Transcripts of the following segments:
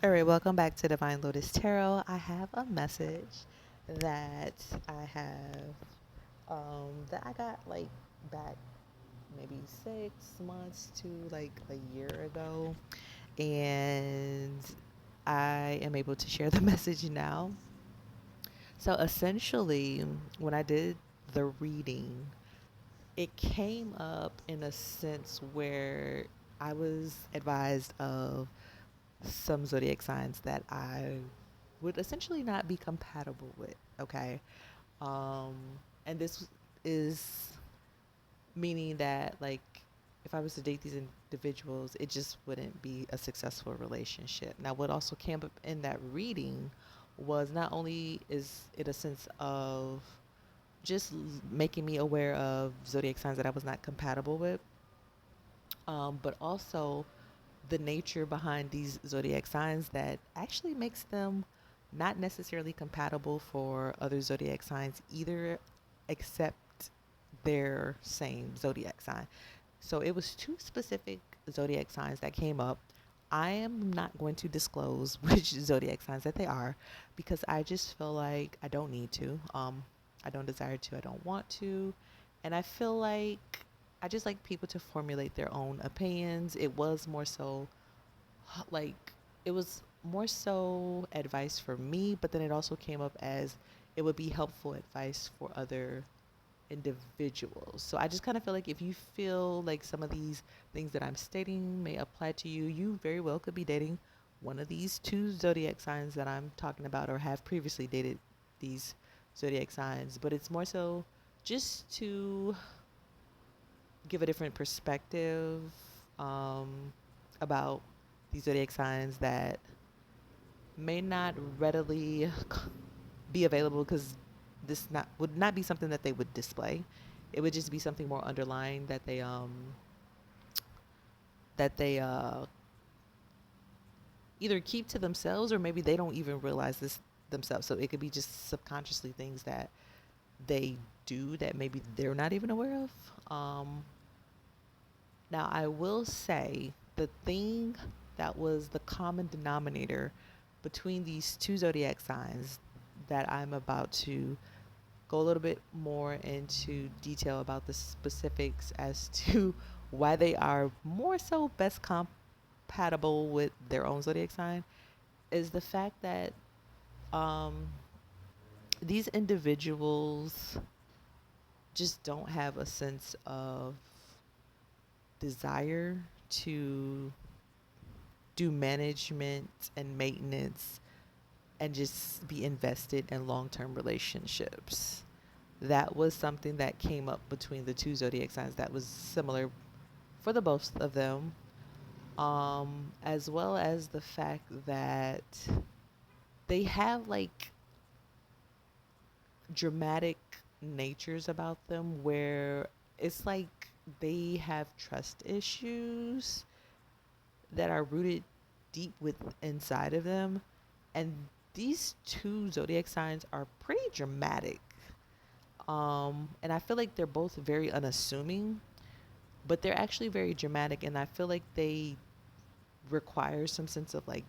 All right, welcome back to Divine Lotus Tarot. I have a message that I have that I got like back maybe 6 months to like a year ago, and I am able to share the message now. So essentially, when I did the reading, it came up in a sense where I was advised of some zodiac signs that I would essentially not be compatible with. Okay. Um, and this is meaning that, like, if I was to date these individuals, it just wouldn't be a successful relationship. Now, what also came up in that reading was not only is it a sense of just making me aware of zodiac signs that I was not compatible with, but also the nature behind these zodiac signs that actually makes them not necessarily compatible for other zodiac signs either, except their same zodiac sign. So it was two specific zodiac signs that came up. I am not going to disclose which zodiac signs that they are because I just feel like I don't need to. I don't desire to. I don't want to. And I feel like I just like people to formulate their own opinions. It was more so like it was more so advice for me, but then it also came up as it would be helpful advice for other individuals. So I just kind of feel like if you feel like some of these things that I'm stating may apply to you, you very well could be dating one of these two zodiac signs that I'm talking about or have previously dated these zodiac signs. But it's more so just to give a different perspective about these zodiac signs that may not readily be available because this not would not be something that they would display. It would just be something more underlying that they either keep to themselves or maybe they don't even realize this themselves. So it could be just subconsciously things that they do that maybe they're not even aware of. Now I will say the thing that was the common denominator between these two zodiac signs that I'm about to go a little bit more into detail about the specifics as to why they are more so best compatible with their own zodiac sign is the fact that um, these individuals just don't have a sense of desire to do management and maintenance and just be invested in long-term relationships. That was something that came up between the two zodiac signs that was similar for the both of them, as well as the fact that they have like dramatic natures about them where it's like they have trust issues that are rooted deep with inside of them, and these two zodiac signs are pretty dramatic. And I feel like they're both very unassuming, but they're actually very dramatic, and I feel like they require some sense of like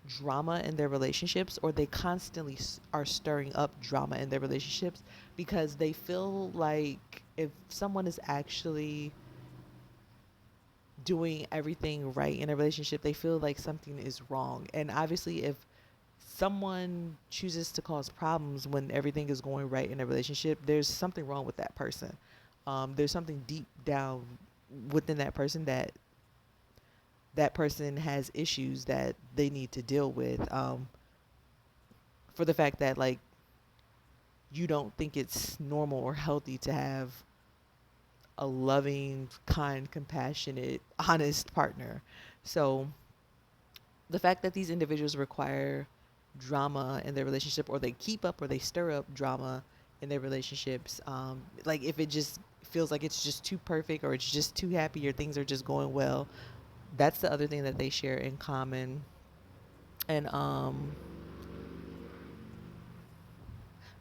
drama in their relationships, or they constantly are stirring up drama in their relationships because they feel like if someone is actually doing everything right in a relationship, they feel like something is wrong. And obviously, if someone chooses to cause problems when everything is going right in a relationship, there's something wrong with that person. There's something deep down within that person that that person has issues that they need to deal with. For the fact that like you don't think it's normal or healthy to have a loving, kind, compassionate, honest partner. So the fact that these individuals require drama in their relationship, or they keep up or they stir up drama in their relationships, like if it just feels like it's just too perfect or it's just too happy or things are just going well, that's the other thing that they share in common. And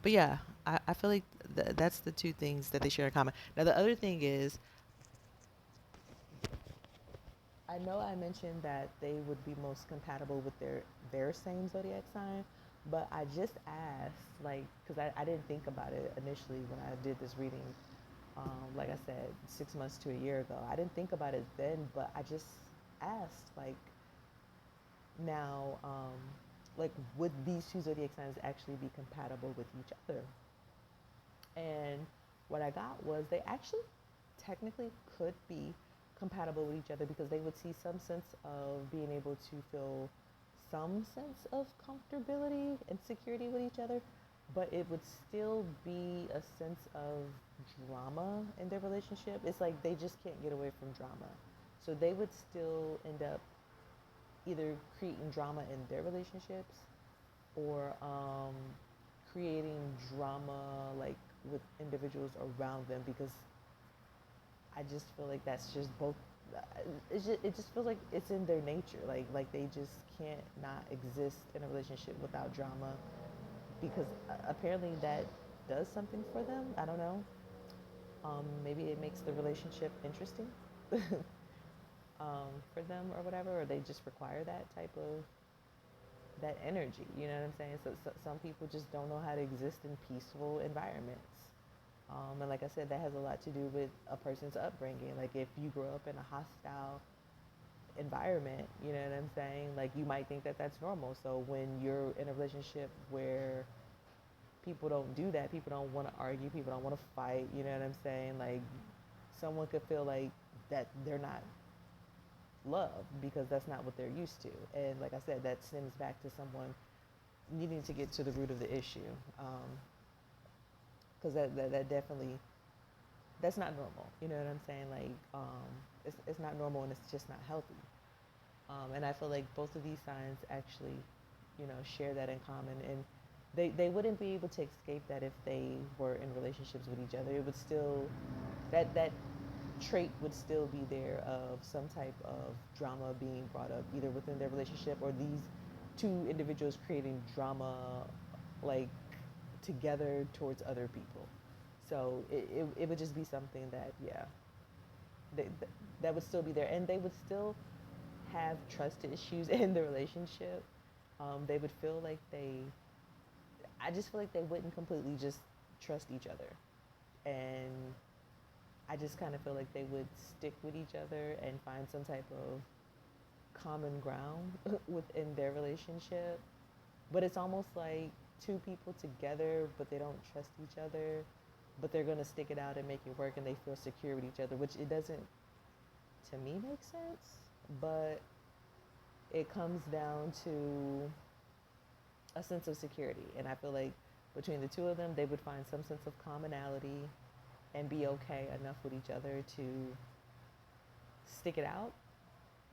but yeah, I feel like that's the two things that they share in common. Now the other thing is I know I mentioned that they would be most compatible with their same zodiac sign, but I just asked, like, because I didn't think about it initially when I did this reading. Like I said, 6 months to a year ago, I didn't think about it then, but I just asked, like, now, like, would these two zodiac signs actually be compatible with each other? And what I got was they actually technically could be compatible with each other because they would see some sense of being able to feel some sense of comfortability and security with each other, but it would still be a sense of drama in their relationship. It's like they just can't get away from drama. So they would still end up either creating drama in their relationships or creating drama like with individuals around them because I just feel like that's just both. It just feels like it's in their nature. Like they just can't not exist in a relationship without drama because apparently that does something for them. I don't know. Maybe it makes the relationship interesting for them or whatever, or they just require that type of that energy. You know what I'm saying? So some people just don't know how to exist in peaceful environments. And like I said, that has a lot to do with a person's upbringing. Like if you grow up in a hostile environment, you know what I'm saying? Like you might think that that's normal. So when you're in a relationship where people don't do that, people don't want to argue, people don't want to fight, you know what I'm saying? Like someone could feel like that they're not loved because that's not what they're used to. And like I said, that stems back to someone needing to get to the root of the issue. Because that definitely that's not normal. You know what I'm saying? Like, it's not normal and it's just not healthy. And I feel like both of these signs actually, share that in common. And they wouldn't be able to escape that if they were in relationships with each other. It would still, that trait would still be there of some type of drama being brought up either within their relationship or these two individuals creating drama, like, together towards other people. So it would just be something that, yeah, they, that would still be there. And they would still have trust issues in the relationship. They would feel like I just feel like they wouldn't completely just trust each other. And I just kind of feel like they would stick with each other and find some type of common ground within their relationship. But it's almost like two people together, but they don't trust each other, but they're going to stick it out and make it work and they feel secure with each other, which it doesn't, to me, make sense. But it comes down to a sense of security. And I feel like between the two of them, they would find some sense of commonality and be okay enough with each other to stick it out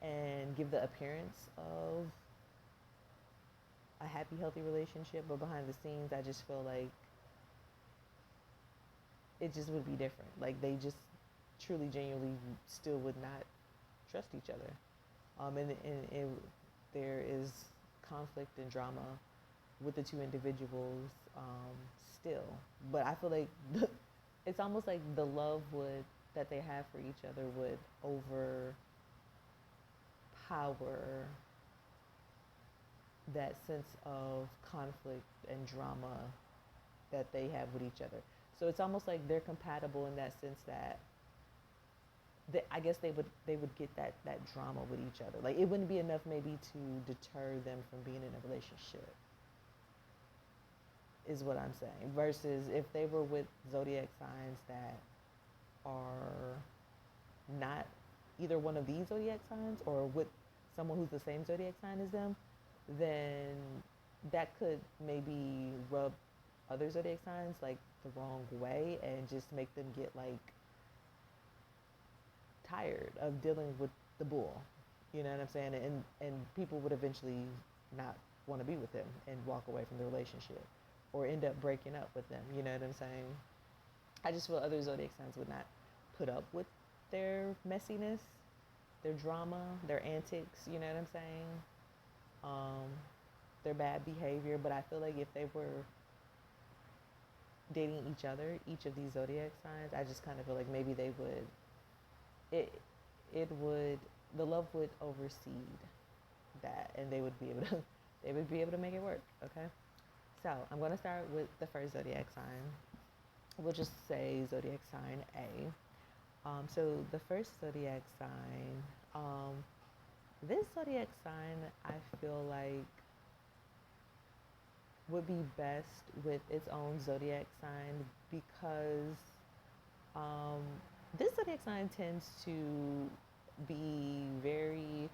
and give the appearance of a happy, healthy relationship. But behind the scenes, I just feel like it just would be different. Like they just truly, genuinely still would not trust each other. And there is conflict and drama with the two individuals still. But I feel like it's almost like the love that they have for each other would overpower that sense of conflict and drama that they have with each other. So it's almost like they're compatible in that sense that I guess they would get that drama with each other. Like it wouldn't be enough maybe to deter them from being in a relationship, is what I'm saying. Versus if they were with zodiac signs that are not either one of these zodiac signs or with someone who's the same zodiac sign as them, then that could maybe rub other zodiac signs like the wrong way and just make them get like tired of dealing with the bull. You know what I'm saying? And people would eventually not want to be with him and walk away from the relationship or end up breaking up with them. You know what I'm saying? I just feel other zodiac signs would not put up with their messiness, their drama, their antics, you know what I'm saying? Their bad behavior. But I feel like if they were dating each other, each of these zodiac signs, I just kind of feel like maybe they would, it would the love would overseed that, and they would be able to they would be able to make it work. Okay, so I'm going to start with the first zodiac sign. We'll just say zodiac sign A. So the first zodiac sign, this zodiac sign, I feel like would be best with its own zodiac sign because um, this zodiac sign tends to be very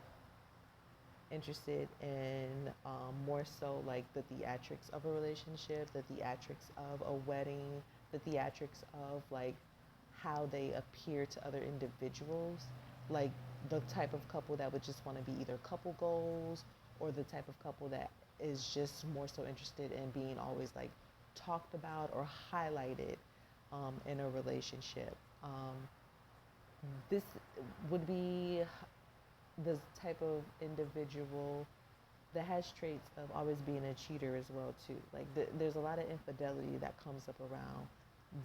interested in more so like the theatrics of a relationship, the theatrics of a wedding, the theatrics of like how they appear to other individuals, like the type of couple that would just want to be either couple goals or the type of couple that is just more so interested in being always like talked about or highlighted in a relationship. This would be the type of individual that has traits of always being a cheater as well too. Like there's a lot of infidelity that comes up around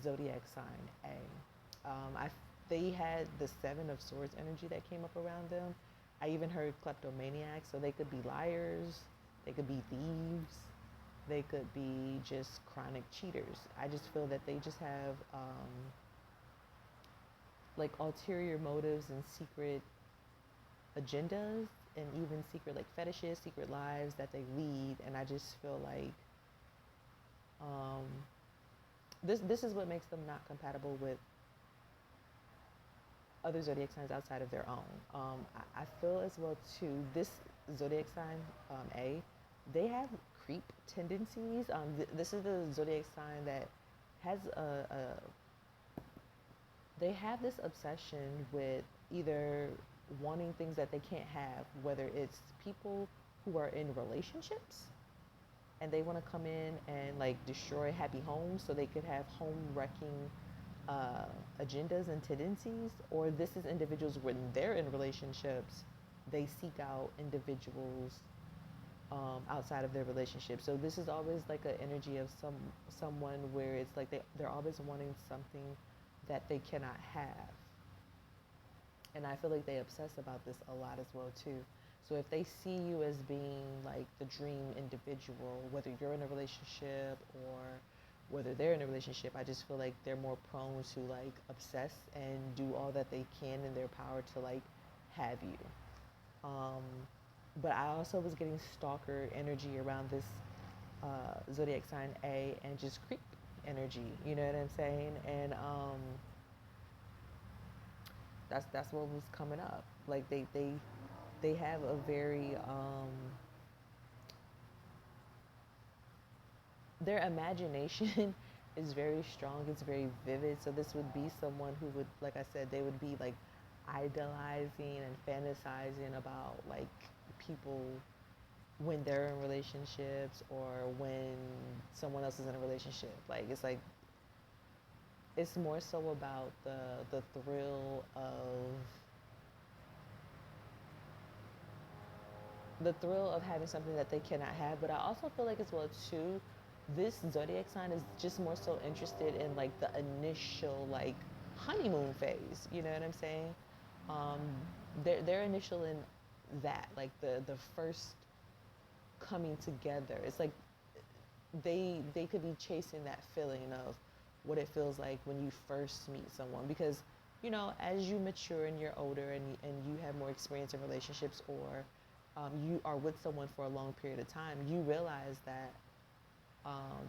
zodiac sign A. They had the Seven of Swords energy that came up around them. I even heard kleptomaniacs, so they could be liars, they could be thieves, they could be just chronic cheaters. I just feel that they just have like ulterior motives and secret agendas and even secret like fetishes, secret lives that they lead. And I just feel like um, this is what makes them not compatible with other zodiac signs outside of their own. I feel as well too. This zodiac sign A, they have creep tendencies. This is the zodiac sign that has they have this obsession with either wanting things that they can't have, whether it's people who are in relationships and they want to come in and like destroy happy homes so they could have home wrecking agendas and tendencies, or this is individuals when they're in relationships, they seek out individuals outside of their relationship. So this is always like an energy of someone where it's like they're always wanting something that they cannot have. And I feel like they obsess about this a lot as well too. So if they see you as being like the dream individual, whether you're in a relationship or whether they're in a relationship, I just feel like they're more prone to like obsess and do all that they can in their power to like have you. But I also was getting stalker energy around this zodiac sign A and just creep energy. You know what I'm saying? And that's what was coming up. Like they have a very their imagination is very strong. It's very vivid. So this would be someone who would, like I said, they would be like idolizing and fantasizing about like people when they're in relationships or when someone else is in a relationship. Like it's more so about the thrill of having something that they cannot have. But I also feel like as well too, this zodiac sign is just more so interested in like the initial like honeymoon phase. You know what I'm saying? Um, they're initial in that, like the first coming together. It's like they could be chasing that feeling of what it feels like when you first meet someone, because you know, as you mature and you're older and you have more experience in relationships, or you are with someone for a long period of time, you realize that um,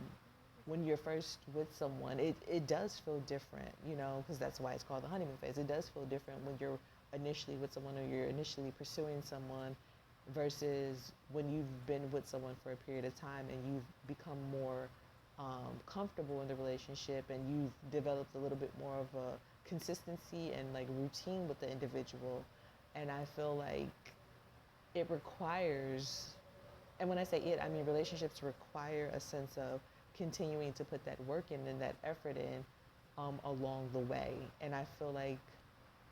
when you're first with someone, it does feel different, you know, because that's why it's called the honeymoon phase. It does feel different when you're initially with someone or you're initially pursuing someone versus when you've been with someone for a period of time and you've become more comfortable in the relationship and you've developed a little bit more of a consistency and like routine with the individual. And I feel like it requires, and when I say it, I mean relationships require a sense of continuing to put that work in and that effort in along the way. And I feel like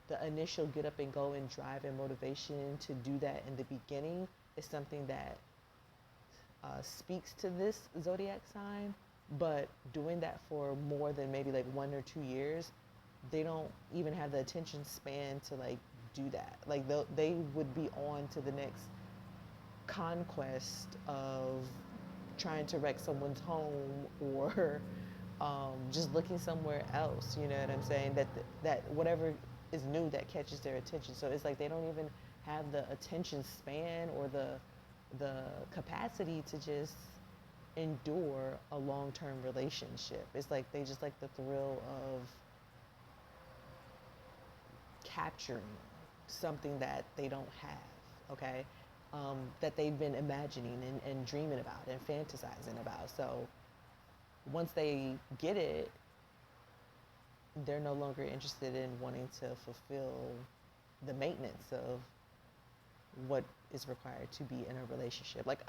the initial get up and go and drive and motivation to do that in the beginning is something that speaks to this zodiac sign. But doing that for more than maybe like 1 or 2 years, they don't even have the attention span to like do that. Like they would be on to the next conquest of trying to wreck someone's home or just looking somewhere else. You know what I'm saying? That whatever is new that catches their attention. So it's like they don't even have the attention span or the capacity to just endure a long-term relationship. It's like they just like the thrill of capturing something that they don't have, okay? That they've been imagining and dreaming about and fantasizing about. So once they get it, they're no longer interested in wanting to fulfill the maintenance of what is required to be in a relationship. Like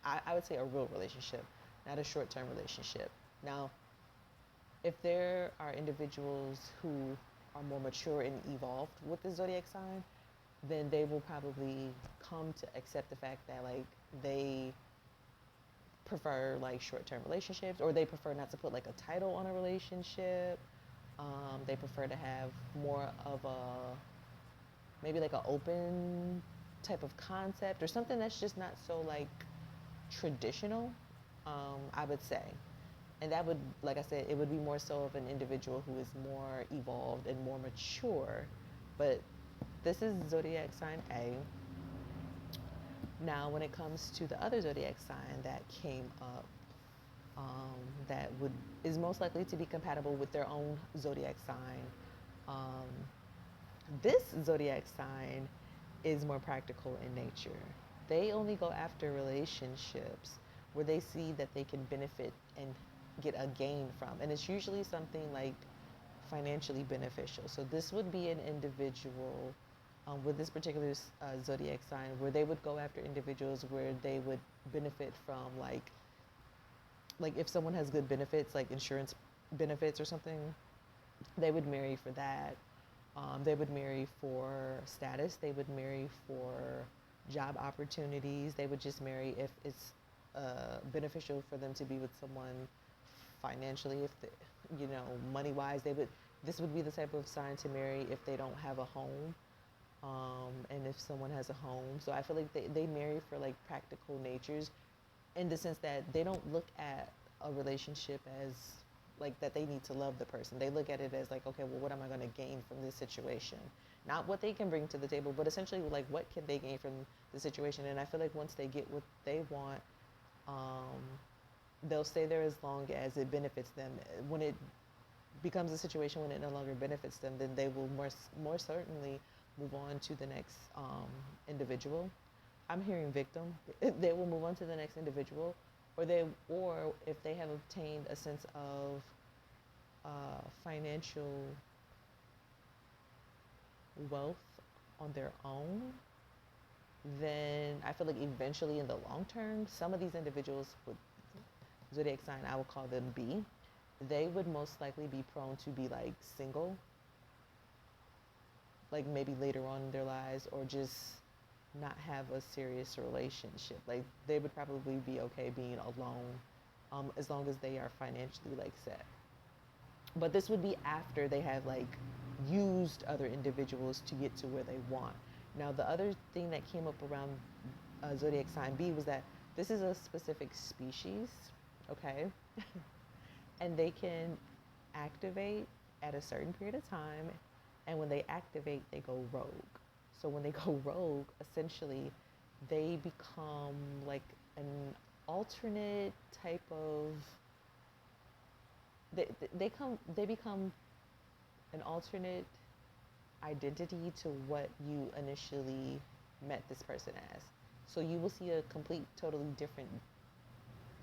I would say a real relationship, not a short-term relationship. Now, if there are individuals who are more mature and evolved with the zodiac sign, then they will probably come to accept the fact that like they prefer like short-term relationships, or they prefer not to put like a title on a relationship. They prefer to have more of a maybe like an open type of concept or something that's just not so like traditional. I would say, and that would, like I said, it would be more so of an individual who is more evolved and more mature. But this is zodiac sign A. Now, when it comes to the other zodiac sign that came up, that would is most likely to be compatible with their own zodiac sign. Um, this zodiac sign is more practical in nature. They only go after relationships where they see that they can benefit and get a gain from, and it's usually something like financially beneficial. So this would be an individual with this particular zodiac sign where they would go after individuals where they would benefit from like if someone has good benefits like insurance benefits or something, they would marry for that. They would marry for status. They would marry for job opportunities. They would just marry if it's beneficial for them to be with someone financially. If they, you know, money wise, they would. This would be the type of sign to marry if they don't have a home, and if someone has a home. So I feel like they marry for like practical natures, in the sense that they don't look at a relationship as like that they need to love the person. They look at it as like, okay, well, what am I going to gain from this situation? Not what they can bring to the table, but essentially like what can they gain from the situation. And I feel like once they get what they want, um, they'll stay there as long as it benefits them. When it becomes a situation when it no longer benefits them, then they will more certainly move on to the next individual. I'm hearing victim. They will move on to the next individual, or if they have obtained a sense of financial wealth on their own, then I feel like eventually in the long term, some of these individuals with zodiac sign, I would call them B, they would most likely be prone to be like single, like maybe later on in their lives, or just not have a serious relationship. Like they would probably be okay being alone, as long as they are financially like set. But this would be after they have like used other individuals to get to where they want. Now, the other thing that came up around zodiac sign B was that this is a specific species, okay? And they can activate at a certain period of time, and when they activate, they go rogue. So when they go rogue, essentially, they become like an alternate type of they become an alternate identity to what you initially met this person as. So you will see a complete, totally different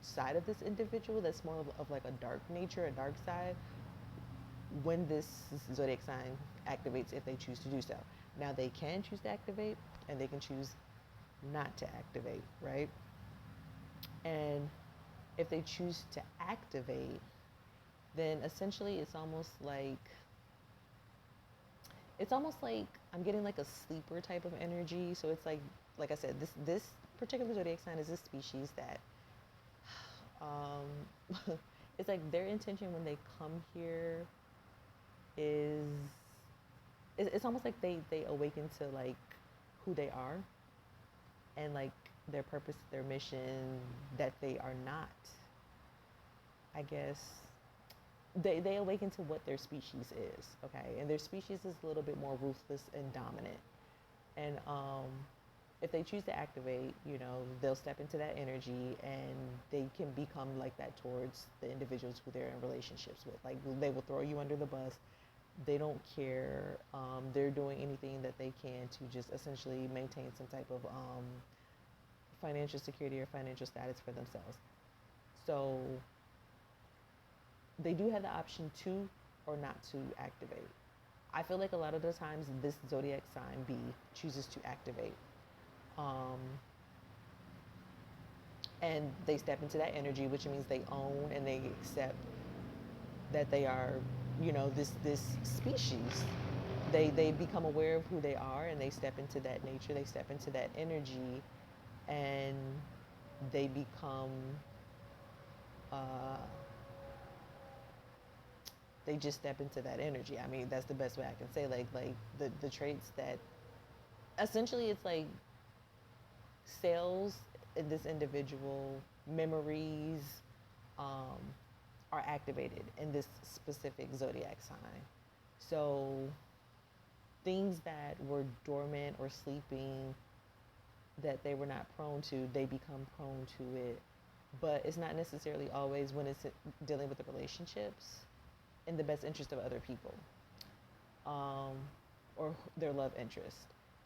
side of this individual that's more of like a dark nature, a dark side, when this zodiac sign activates, if they choose to do so. Now they can choose to activate, and they can choose not to activate, right? And if they choose to activate, then essentially it's almost like I'm getting like a sleeper type of energy. So it's like I said, this particular zodiac sign is a species that it's like their intention when they come here is it's almost like they awaken to like who they are and like their purpose, their mission, that they are not, I guess, they awaken to what their species is, okay? And their species is a little bit more ruthless and dominant. And if they choose to activate, you know, they'll step into that energy and they can become like that towards the individuals who they're in relationships with. Like they will throw you under the bus. They don't care. They're doing anything that they can to just essentially maintain some type of financial security or financial status for themselves. So they do have the option to or not to activate. I feel like a lot of the times this zodiac sign B chooses to activate. Um, and they step into that energy, which means they own and they accept that they are, you know, this species. They become aware of who they are and they step into that nature, they step into that energy, and they become uh, they just step into that energy. I mean, that's the best way I can say. Like the traits that essentially it's like cells in this individual, memories, um, are activated in this specific zodiac sign. So things that were dormant or sleeping that they were not prone to, they become prone to it. But it's not necessarily always when it's dealing with the relationships in the best interest of other people, um, or their love interest.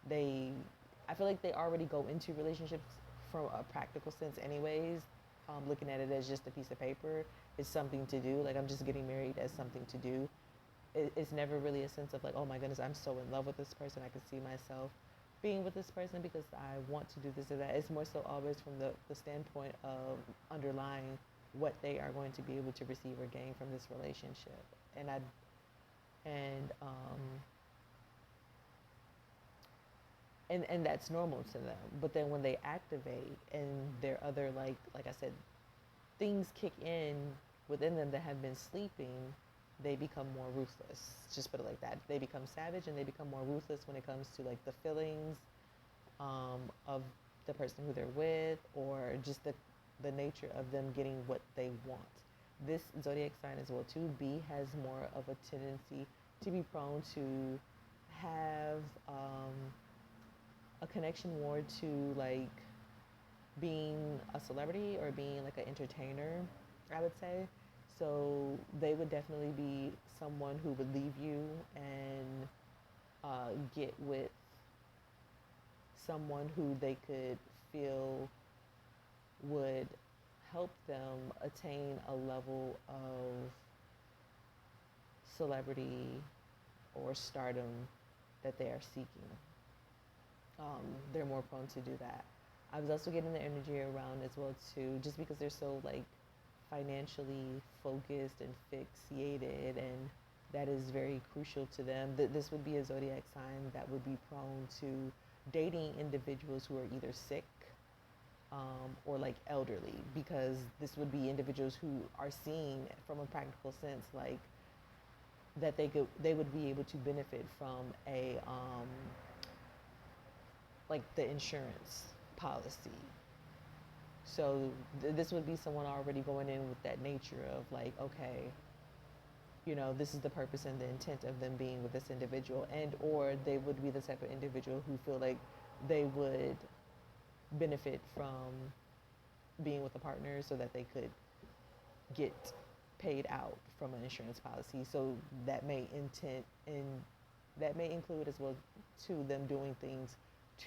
They, I feel like they already go into relationships from a practical sense, anyways. Looking at it as just a piece of paper, it's something to do. Like I'm just getting married as something to do. It's never really a sense of like, oh my goodness, I'm so in love with this person. I can see myself being with this person because I want to do this or that. It's more so always from the standpoint of underlying what they are going to be able to receive or gain from this relationship. And I and and that's normal to them. But then when they activate and their other like I said, things kick in within them that have been sleeping, they become more ruthless. Just put it like that. They become savage and they become more ruthless when it comes to like the feelings of the person who they're with, or just the nature of them getting what they want. This zodiac sign as well too, B, has more of a tendency to be prone to have a connection more to like being a celebrity or being like an entertainer, I would say. So they would definitely be someone who would leave you and get with someone who they could feel would help them attain a level of celebrity or stardom that they are seeking. They're more prone to do that. I was also getting the energy around as well too, just because they're so like financially focused and fixated, and that is very crucial to them. This would be a zodiac sign that would be prone to dating individuals who are either sick or like elderly, because this would be individuals who are seen from a practical sense, like that they would be able to benefit from a like the insurance policy. So this would be someone already going in with that nature of like, okay, you know, this is the purpose and the intent of them being with this individual, and or they would be the type of individual who feel like they would benefit from being with a partner so that they could get paid out from an insurance policy. So that may intent and that may include as well to them doing things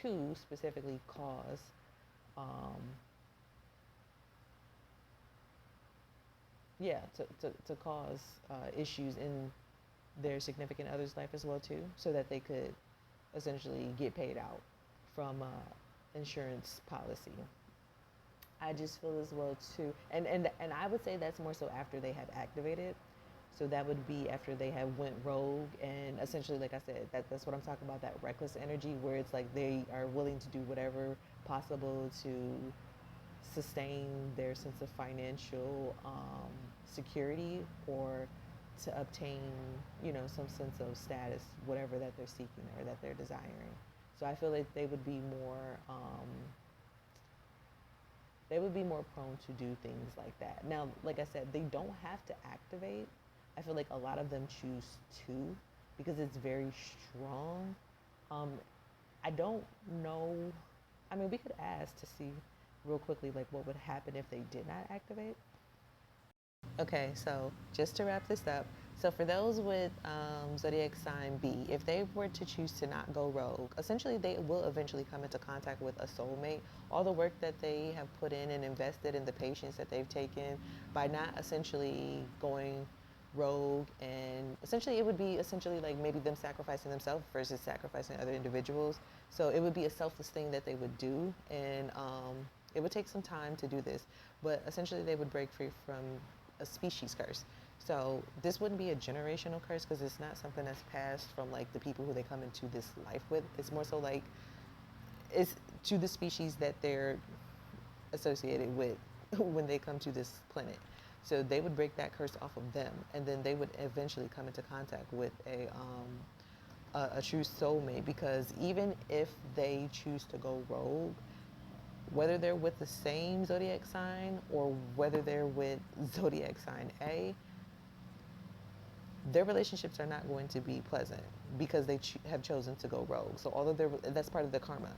to specifically cause um, to cause issues in their significant other's life as well too, so that they could essentially get paid out from insurance policy. I just feel as well too, and I would say that's more so after they have activated. So that would be after they have went rogue, and essentially, like I said, that's what I'm talking about, that reckless energy where it's like they are willing to do whatever possible to sustain their sense of financial security, or to obtain, some sense of status, whatever that they're seeking or that they're desiring. So I feel like they would be more prone to do things like that. Now, like I said, they don't have to activate. I feel like a lot of them choose to because it's very strong. Um, I don't know. I mean, we could ask to see real quickly, like, what would happen if they did not activate. Okay, so just to wrap this up, so for those with zodiac sign B, if they were to choose to not go rogue, essentially they will eventually come into contact with a soulmate. All the work that they have put in and invested in the patience that they've taken by not essentially going rogue, and essentially it would be essentially like maybe them sacrificing themselves versus sacrificing other individuals. So it would be a selfless thing that they would do, and it would take some time to do this, but essentially they would break free from a species curse. So this wouldn't be a generational curse because it's not something that's passed from like the people who they come into this life with. It's more so like it's to the species that they're associated with when they come to this planet. So they would break that curse off of them, and then they would eventually come into contact with a true soulmate. Because even if they choose to go rogue, whether they're with the same zodiac sign or whether they're with zodiac sign A, their relationships are not going to be pleasant because they have chosen to go rogue. So although that's part of the karma.